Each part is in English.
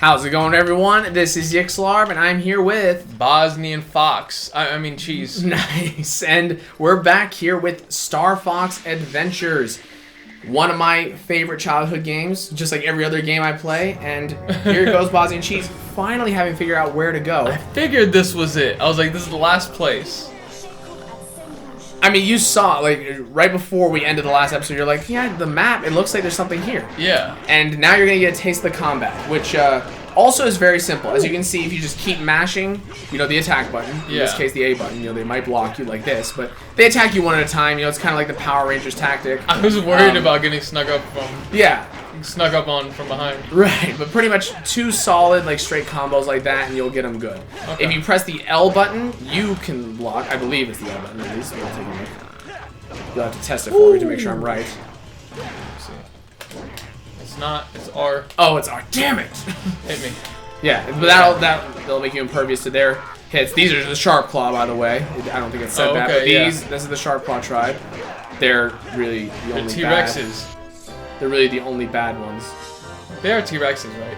How's it going, everyone? This is Yxlarb, and I'm here with Bosnian Fox. I mean cheese. Nice, and we're back here with Star Fox Adventures, one of my favorite childhood games, just like every other game I play. And here goes Bosniancheese, finally having figured out where to go. I figured this was it. I was like, this is the last place. I mean, you saw, like, right before we ended the last episode, you're like, yeah, the map, it looks like there's something here. Yeah. And now you're going to get a taste of the combat, which also is very simple. As you can see, if you just keep mashing, the attack button, in this case the A button, they might block you like this, but they attack you one at a time, it's kind of like the Power Rangers tactic. I was worried about getting snuck up on from behind. Right, but pretty much two solid, like, straight combos like that, and you'll get them good. Okay. If you press the L button, you can block. I believe it's the L button, at least. You'll have to test it for me to make sure I'm right. Let's see. It's not. It's R. Oh, it's R. Damn it! Hit me. Yeah, but that'll make you impervious to their hits. These are the Sharp Claw, by the way. I don't think it said that, but this is the Sharp Claw tribe. They're really the only T-Rexes. They're really the only bad ones. They are T-Rexes, right?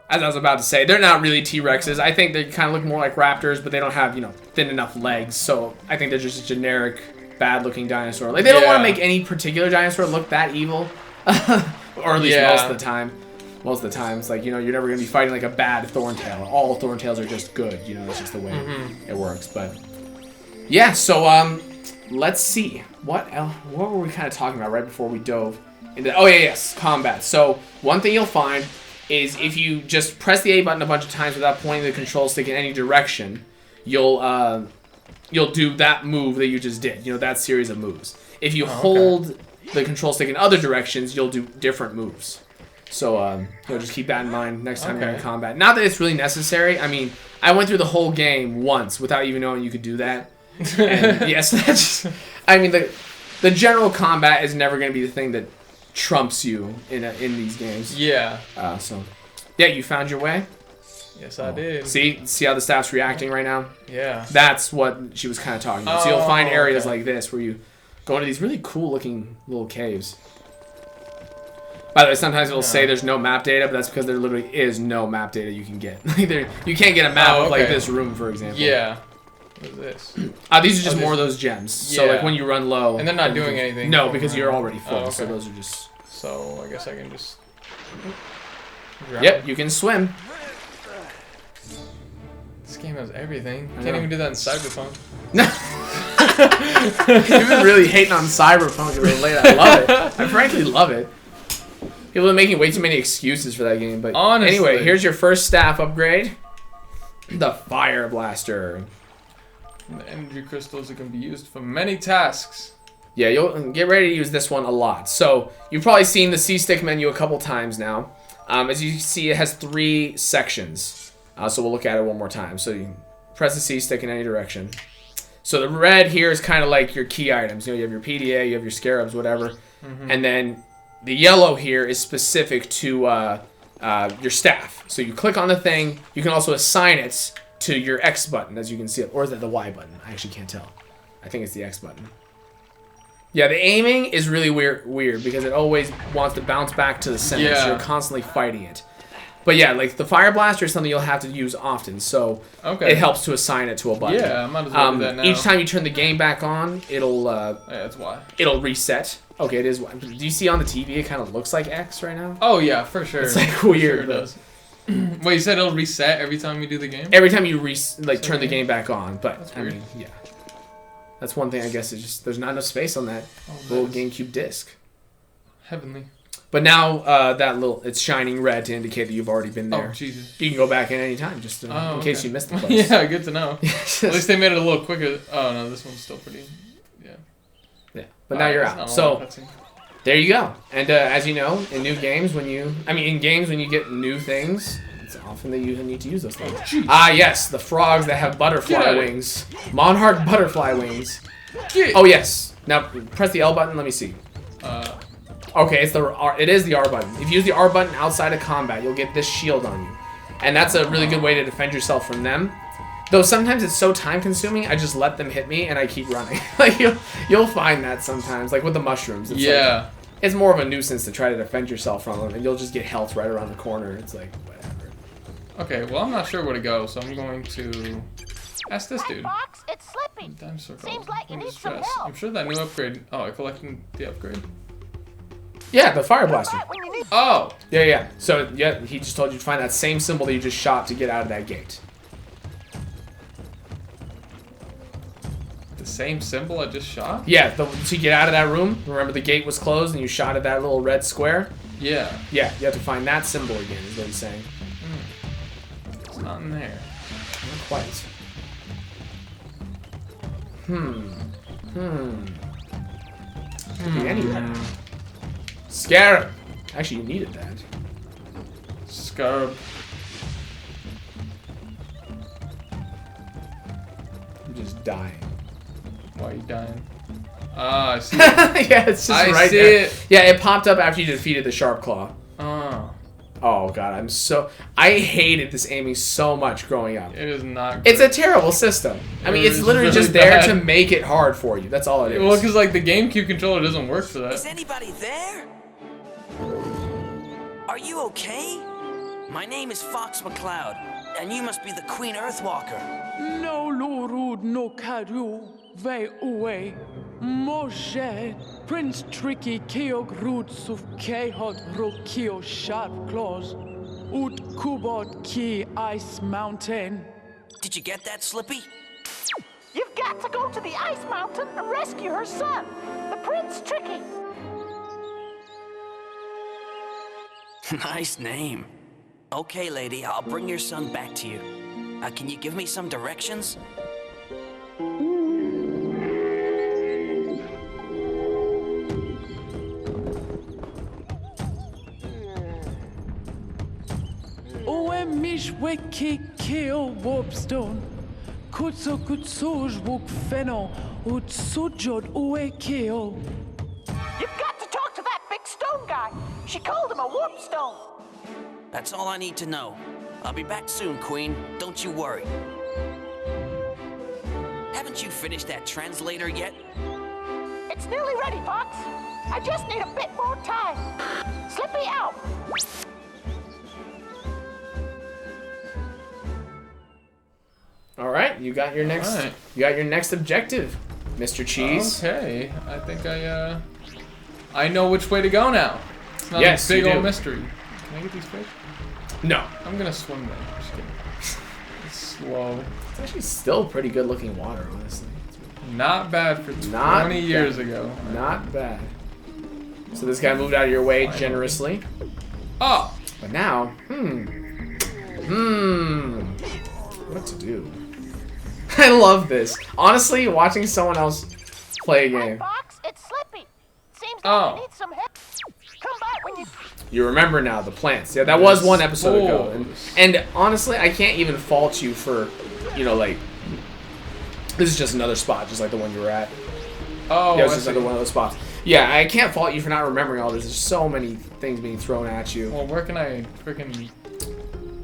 As I was about to say, they're not really T-Rexes. I think they kind of look more like raptors, but they don't have, thin enough legs. So I think they're just a generic, bad-looking dinosaur. Like, they don't want to make any particular dinosaur look that evil. Or at least most of the time. Most of the time, it's like, you're never going to be fighting like a bad Thorntail. All Thorntails are just good. That's just the way it works. But, yeah, so, let's see. What were we kind of talking about right before we dove into... Oh, yeah, yes, combat. So, one thing you'll find is if you just press the A button a bunch of times without pointing the control stick in any direction, you'll do that move that you just did. That series of moves. If you hold the control stick in other directions, you'll do different moves. So just keep that in mind next time you're in combat. Not that it's really necessary. I mean, I went through the whole game once without even knowing you could do that. And yes, that's. I mean, the general combat is never going to be the thing that trumps you in these games. Yeah. Yeah, you found your way? Yes, I did. See how the staff's reacting right now? Yeah. That's what she was kind of talking about. So you'll find areas like this where you go into these really cool looking little caves. By the way, sometimes it'll say there's no map data, but that's because there literally is no map data you can get. You can't get a map of like this room, for example. Yeah. What is this? These are just more of those gems. So like when you run low. And they're not doing anything. No, because you're already full. So those are just. So I guess I can just. Yep, you can swim. This game has everything. Can't even do that in Cyberpunk. You've been really hating on Cyberpunk lately. I love it. I frankly love it. People are making way too many excuses for that game. But honestly. Anyway, here's your first staff upgrade. The Fire Blaster. The energy crystals that can be used for many tasks. Yeah, you'll get ready to use this one a lot. So, you've probably seen the C-Stick menu a couple times now. As you see, it has 3 sections. So we'll look at it one more time. So you press the C-Stick in any direction. So the red here is kind of like your key items. You have your PDA, you have your scarabs, whatever. And then the yellow here is specific to your staff. So you click on the thing. You can also assign it to your X button, as you can see. Or is that the Y button? I actually can't tell. I think it's the X button. Yeah, the aiming is really weird because it always wants to bounce back to the center, so you're constantly fighting it. But yeah, like the Fire Blaster is something you'll have to use often, so it helps to assign it to a button. Yeah, I might as well do that now. Each time you turn the game back on, it'll that's why. It'll reset. Okay, it is Y. Do you see on the TV it kind of looks like X right now? Oh yeah, for sure. It's like weird. Sure it does. Wait, you said it'll reset every time you do the game? Every time you turn the game back on, but that's weird. I mean, yeah. That's one thing, I guess, is just there's not enough space on that little GameCube disc. Heavenly. But now it's shining red to indicate that you've already been there. Oh, Jesus. You can go back in any time, just in case you missed the place. Yeah, good to know. At least they made it a little quicker. Oh, no, this one's still pretty... Yeah, but now you're out. So, there you go. And as you know, in games when you get new things, it's often that you need to use those things. Oh, yes, the frogs that have butterfly wings. Monarch butterfly wings. Oh, yes. Now, press the L button. Let me see. Okay, it is the R button. If you use the R button outside of combat, you'll get this shield on you. And that's a really good way to defend yourself from them. Though sometimes it's so time consuming, I just let them hit me and I keep running. Like you'll find that sometimes, like with the mushrooms. It's like, it's more of a nuisance to try to defend yourself from them, and you'll just get health right around the corner. It's like, whatever. Okay, well I'm not sure where to go, so I'm going to ask this dude. Fox, it's Slippy. Seems like you need some help. I'm sure that new upgrade. Oh, I collected the upgrade. Yeah, the fire blaster. Oh. Yeah. So yeah, he just told you to find that same symbol that you just shot to get out of that gate. The same symbol I just shot? Yeah, to get out of that room. Remember the gate was closed and you shot at that little red square? Yeah. Yeah, you have to find that symbol again, is what he's saying. It's not in there. Not quite. Could be anywhere. Scarab! Actually, you needed that. Scarab. I'm just dying. Why are you dying? Ah, I see. Yeah, it's just right there. It. Yeah, it popped up after you defeated the Sharp Claw. Oh. Oh god, I hated this aiming so much growing up. It is not good. It's a terrible system. I mean, it's literally really just there bad. to make it hard for you. That's all it is. Well, because like the GameCube controller doesn't work for that. Is anybody there? Are you okay? My name is Fox McCloud, and you must be the Queen Earthwalker. No lorud no kadu, ve uwe, Moshe, Prince Tricky Keog Roots of Kehod Rokio Sharp Claws, Ut Kubot Ki Ice Mountain. Did you get that, Slippy? You've got to go to the Ice Mountain and rescue her son, the Prince Tricky. Nice name. Okay, lady, I'll bring your son back to you. Can you give me some directions? Oe mish weki keo wobstone, kutso kutsuj wuk feno, ut sujod ue keo. You've got to talk to that big stone guy. She called him a warp stone. That's all I need to know. I'll be back soon, Queen. Don't you worry. Haven't you finished that translator yet? It's nearly ready, Fox. I just need a bit more time. Slippy out. All right, you got your next. Alright. You got your next objective, Mr. Cheese. Okay, I think I know which way to go now. It's not Yes, a big you old do. mystery. Can I get these fish? No, I'm gonna swim there. Just kidding. It's slow. it's actually still pretty good looking water, honestly. Not bad for 20 Not years bad. ago. Not bad. So this guy moved out of your way generously, Oh! but now, what to do? I love this. Honestly, watching someone else play a Hi, game. Fox, it's Slippy. Seems like Oh. you need some help. Come back when you... You remember now the plants. Yeah, that was one episode ago. Spores. And honestly, I can't even fault you for, like, this is just another spot, just like the one you were at. Oh, Yeah, it was I just see. another one of those spots. Yeah, I can't fault you for not remembering all this. There's so many things being thrown at you. Well, where can I freaking...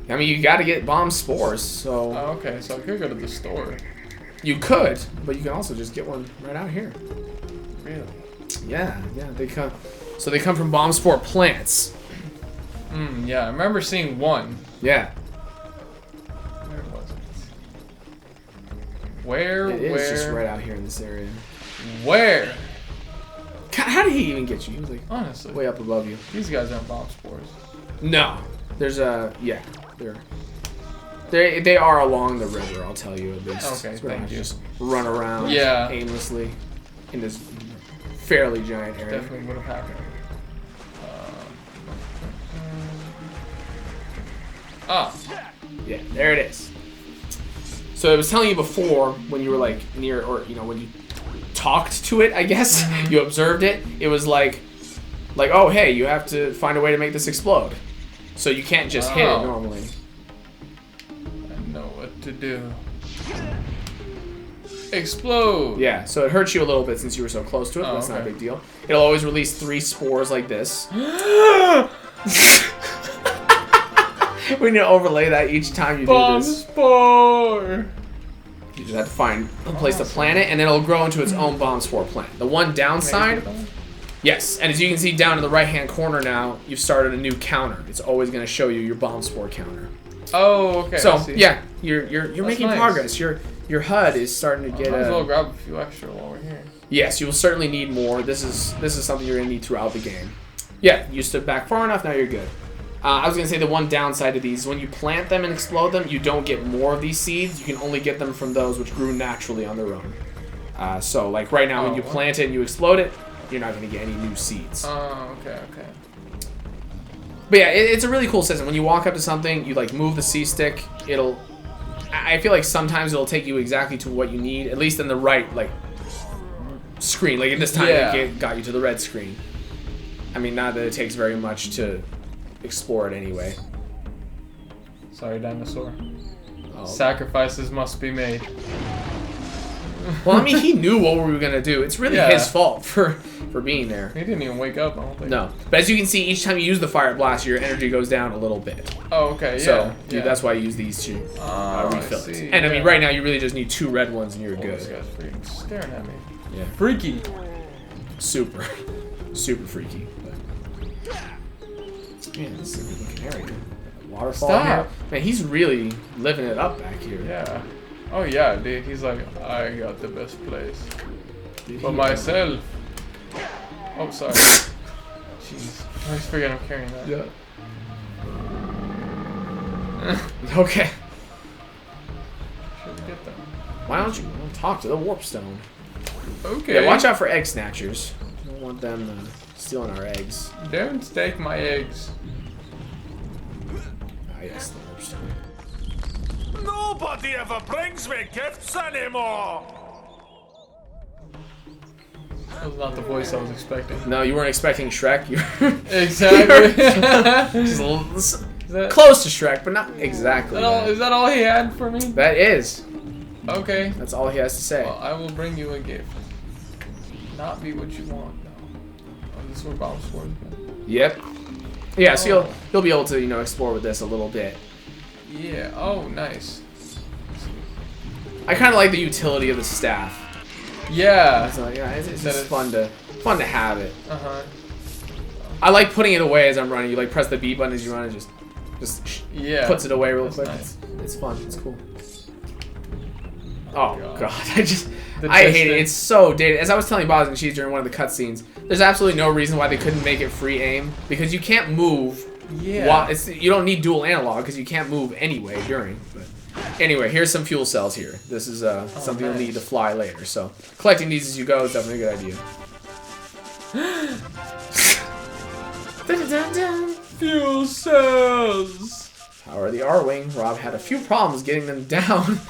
I mean, you got to get bomb spores, so Oh, okay, so I could go to the store. you could, but you can also just get one right out here. Really? Yeah, they come. So they come from bomb spore plants. Yeah, I remember seeing one. Yeah, Where was it? Where, it is just right out here in this area. Where? God, how did he even get you? He was like Honestly. way up above you. These guys aren't bomb spores. No, there's a they are along the river. I'll tell you at least. Okay, So we don't thank have to you. Just run around Yeah. aimlessly in this fairly giant area. Definitely would have happened. Ah, Yeah, there it is. So I was telling you before when you were like near, or when you talked to it, I guess you observed it. It was like, oh hey, you have to find a way to make this explode. So you can't just hit it Oh. normally. I know what to do. Explode. Yeah, so it hurts you a little bit since you were so close to it, but it's not a okay. big deal. It'll always release 3 spores like this. We need to overlay that each time you do Bomb this. spore. You just have to find a place to plant it, and then it'll grow into its own bomb spore plant. The one downside, yes, and as you can see down in the right-hand corner now, you've started a new counter. It's always going to show you your bomb spore counter. Oh, okay. So yeah, you're making nice. progress. Your HUD is starting to get. Might as well grab a few extra while we're here. Yes, you will certainly need more. This is something you're gonna need throughout the game. Yeah, you stood back far enough. Now you're good. I was gonna say the one downside of these, when you plant them and explode them, you don't get more of these seeds. You can only get them from those which grew naturally on their own. So like right now, when you plant it and you explode it, you're not gonna get any new seeds. Oh, okay. But yeah, it's a really cool system. When you walk up to something, you like move the C stick. I feel like sometimes it'll take you exactly to what you need, at least in the right like screen. Like at this time, it got you to the red screen. I mean, not that it takes very much to explore it anyway. Sorry, dinosaur. Oh. Sacrifices must be made. Well, I mean, he knew what we were gonna do. It's really his fault for being there. He didn't even wake up, I don't think. No, but as you can see, each time you use the fire blast, your energy goes down a little bit. Oh, okay, yeah. So that's why you use these to refill it. And I mean, right now you really just need 2 red ones and you're good. This guy's freaking staring at me. Yeah. Freaky. Super freaky. But... Man, this is a good looking area. Waterfall here. Man, he's really living it up back here. Yeah. Oh yeah, dude. He's like, I got the best place for myself. Oh, sorry. Jeez. I always forget I'm carrying that. Yeah. Okay. Should we get them? Why don't you talk to the warp stone? Okay. Yeah, watch out for egg snatchers. We don't want them stealing our eggs. Don't take my eggs. Ah, yes, the warp stone. Nobody ever brings me gifts anymore. That was not the voice I was expecting. No, you weren't expecting Shrek. You Exactly. just a little, close to Shrek, but not exactly. Is that all he had for me? That is. Okay. That's all he has to say. Well, I will bring you a gift. Not be what you want, no. Oh, this is where bomb spores go. Yep. Yeah, so you'll be able to explore with this a little bit. Yeah. Oh, nice. I kind of like the utility of the staff. Yeah. So, yeah, it's just fun to have it. Uh-huh. I like putting it away as I'm running. You like press the B button as you run and just puts it away real quick. Nice. It's fun. It's cool. Oh god, I hate it. It's so dated. As I was telling Bosniancheese during one of the cutscenes, there's absolutely no reason why they couldn't make it free aim because you can't move. Yeah. You don't need dual analog because you can't move anyway during. But anyway, here's some fuel cells here. This is something you'll need to fly later. So collecting these as you go is definitely a good idea. Fuel cells. How are the R-Wing? Rob had a few problems getting them down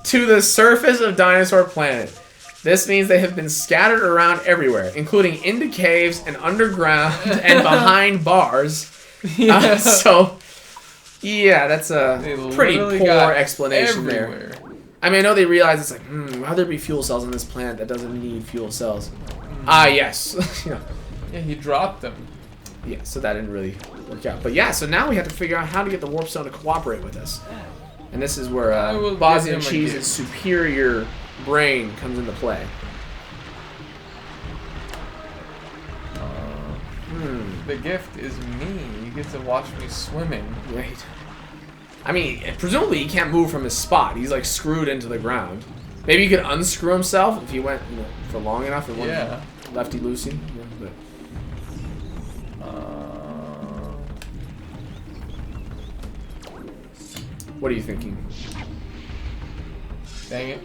to the surface of Dinosaur Planet. This means they have been scattered around everywhere, including into caves and underground and behind bars. Yeah. So, yeah, that's a pretty poor explanation everywhere. there. I mean, I know they realize it's like, how'd there be fuel cells on this planet that doesn't need fuel cells? Ah, yes. Yeah, he dropped them. Yeah, so that didn't really work out. But yeah, so now we have to figure out how to get the warp stone to cooperate with us. And this is where Bosniancheese's superior brain comes into play. The gift is me. You get to watch me swimming. Right. I mean, presumably he can't move from his spot. He's like screwed into the ground. Maybe he could unscrew himself if he went for long enough and went lefty loosey. Yeah, but. What are you thinking? Dang it.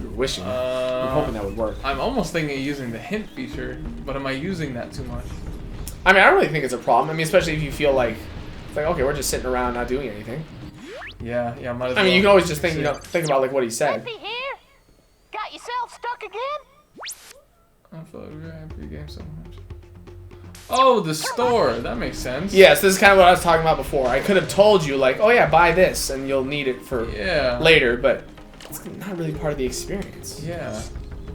You're wishing. You're hoping that would work. I'm almost thinking of using the hint feature, but am I using that too much? I mean, I don't really think it's a problem. I mean, especially if you feel like, it's like, okay, we're just sitting around not doing anything. Yeah, might as well. I mean, you can always just think, think about like what he said. Peppy here? Got yourself stuck again? I feel like we're gonna have pre-game so much. Oh, the store. That makes sense. Yes, this is kind of what I was talking about before. I could have told you, like, oh yeah, buy this, and you'll need it for later, but It's not really part of the experience. Yeah.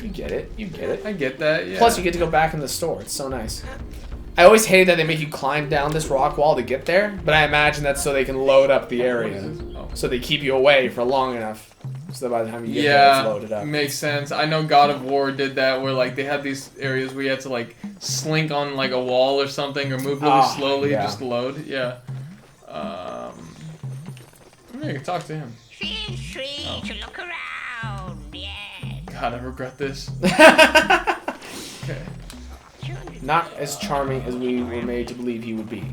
You get it. You get it. I get that, yeah. Plus, you get to go back in the store. It's so nice. I always hated that they make you climb down this rock wall to get there, but I imagine that's so they can load up the area. Oh. So they keep you away for long enough, so that by the time you get there, it's loaded up. Makes sense. I know God of War did that, where like they had these areas where you had to like slink on like a wall or something, or move really slowly, just to load. Yeah. Yeah, you can talk to him. Feel free to look around, yes. God, I regret this. Okay. Not as charming as we were made to believe he would be.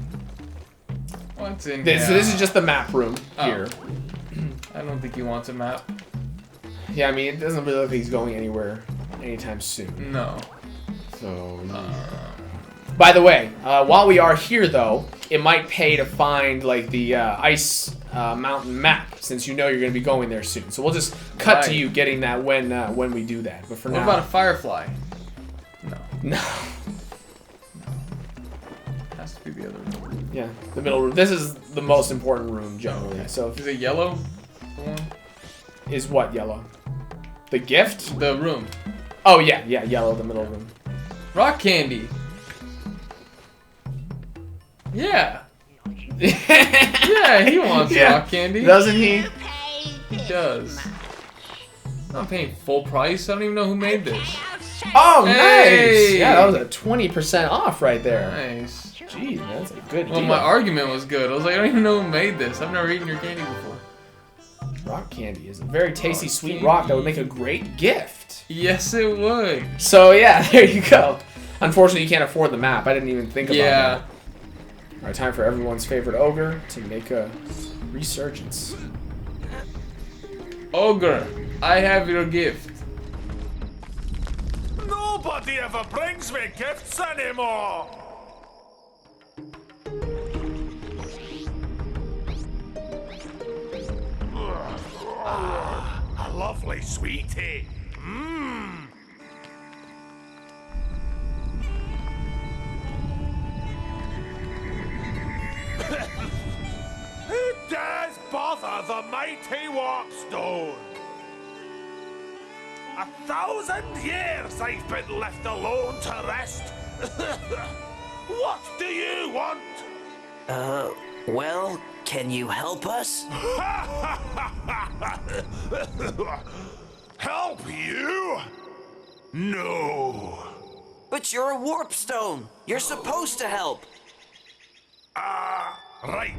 What's in This, here? so this is just the map room here. I don't think he wants a map. Yeah, I mean, it doesn't really look like he's going anywhere anytime soon. No. So, by the way, while we are here, though, it might pay to find like the ice mountain map, since you know you're going to be going there soon. So we'll just cut to you getting that when we do that. But for now, What about a firefly? No. no, Has to be the other room. yeah, the middle room. This is the most important room generally. Okay. So Is it yellow? The one? is what yellow? The gift? The room. Oh yeah, yellow, the middle room. Rock candy. Yeah. Yeah, he wants rock candy. Doesn't he? He does. I'm not paying full price. I don't even know who made this. Oh, nice! Hey! Yeah, that was a 20% off right there. Nice. Jeez, man, that's a good Well, deal. my argument was good. I was like, I don't even know who made this. I've never eaten your candy before. Rock candy is a very tasty, sweet rock that would make a great gift. Yes, it would. So yeah, there you go. Unfortunately, you can't afford the map. I didn't even think about that. All right, time for everyone's favorite ogre to make a resurgence. Ogre, I have your gift. Nobody ever brings me gifts anymore. A lovely sweetie. Mmm. Who dares bother the mighty Warpstone? 1,000 years I've been left alone to rest. What do you want? Well, can you help us? Help you? No. But you're a warpstone. You're supposed to help. Right.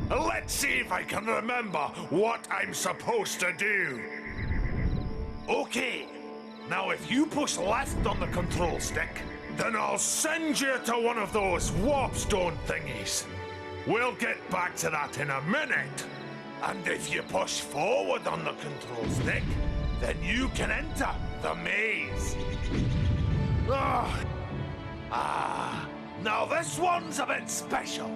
Let's see if I can remember what I'm supposed to do. Okay. Now, if you push left on the control stick, then I'll send you to one of those warpstone thingies. We'll get back to that in a minute. And if you push forward on the control stick, then you can enter the maze. Now this one's a bit special.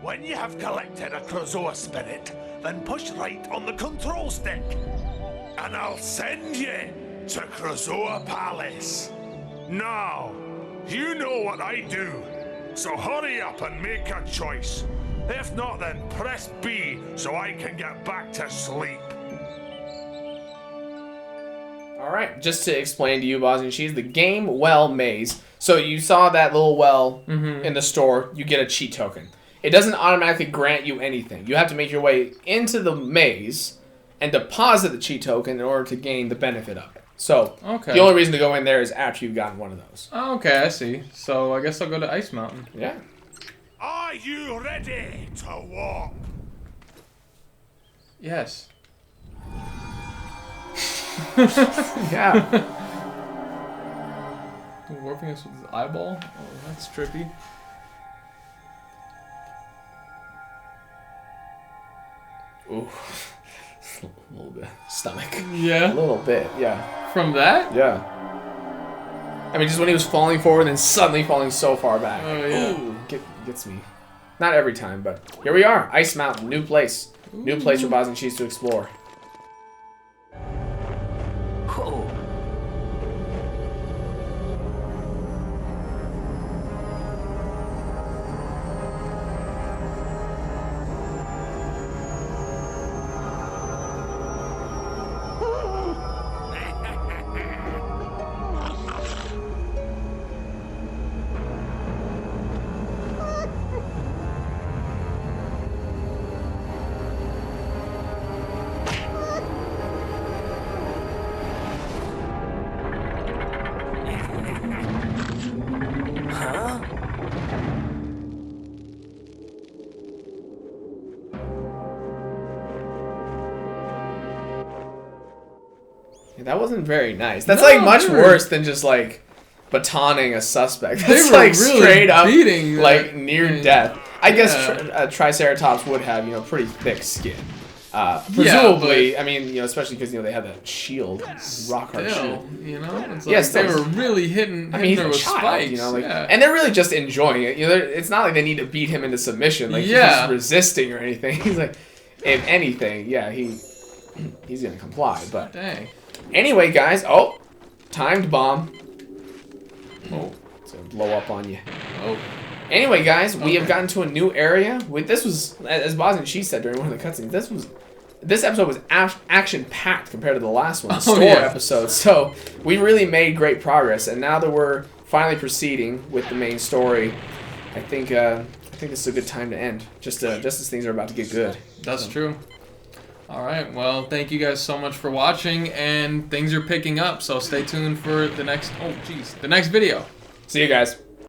When you have collected a Krazoa spirit, then push right on the control stick. And I'll send you to Krazoa Palace. Now, you know what I do, so hurry up and make a choice. If not, then press B so I can get back to sleep. All right, just to explain to you, Bosniancheese, the game well maze. So you saw that little well in the store. You get a cheat token. It doesn't automatically grant you anything. You have to make your way into the maze and deposit the cheat token in order to gain the benefit of it. So the only reason to go in there is after you've gotten one of those. Okay, I see. So I guess I'll go to Ice Mountain. Yeah. Are you ready to walk? Yes. Yeah. Warping us with his eyeball? Oh, that's trippy. Ooh. A little bit. Stomach. Yeah. A little bit, yeah. From that? Yeah. I mean, just when he was falling forward and then suddenly falling so far back. Oh, yeah. Ooh, gets me. Not every time, but here we are. Ice Mountain, new place. Ooh. New place for Bosniancheese to explore. Whoa. that wasn't very nice. That's No, like much they were- worse than just like batoning a suspect. They That's were like really straight up beating that like near thing. death. I guess Yeah. Triceratops would have, you know, pretty thick skin. Presumably, but- I mean, you know, especially because, you know, they had that shield, rock hard shield. Still, you know, it's Yeah, like still. they were really hitting He's her a with child, spikes. you know, like, yeah. and they're really just enjoying it. You know, it's not like they need to beat him into submission. Like Yeah. he's resisting or anything. He's like, if anything, yeah, he's gonna comply. But Dang. anyway, guys, timed bomb. Oh, it's gonna blow up on you. Oh. Anyway, guys, we have gotten to a new area. This was, as Bosniancheese said during one of the cutscenes, this episode was action-packed compared to the last one, the store episode. So we really made great progress, and now that we're finally proceeding with the main story, I think this is a good time to end. Just as things are about to get good. That's true. All right. Well, thank you guys so much for watching, and things are picking up. So stay tuned for the next. Oh, jeez, the next video. See you guys.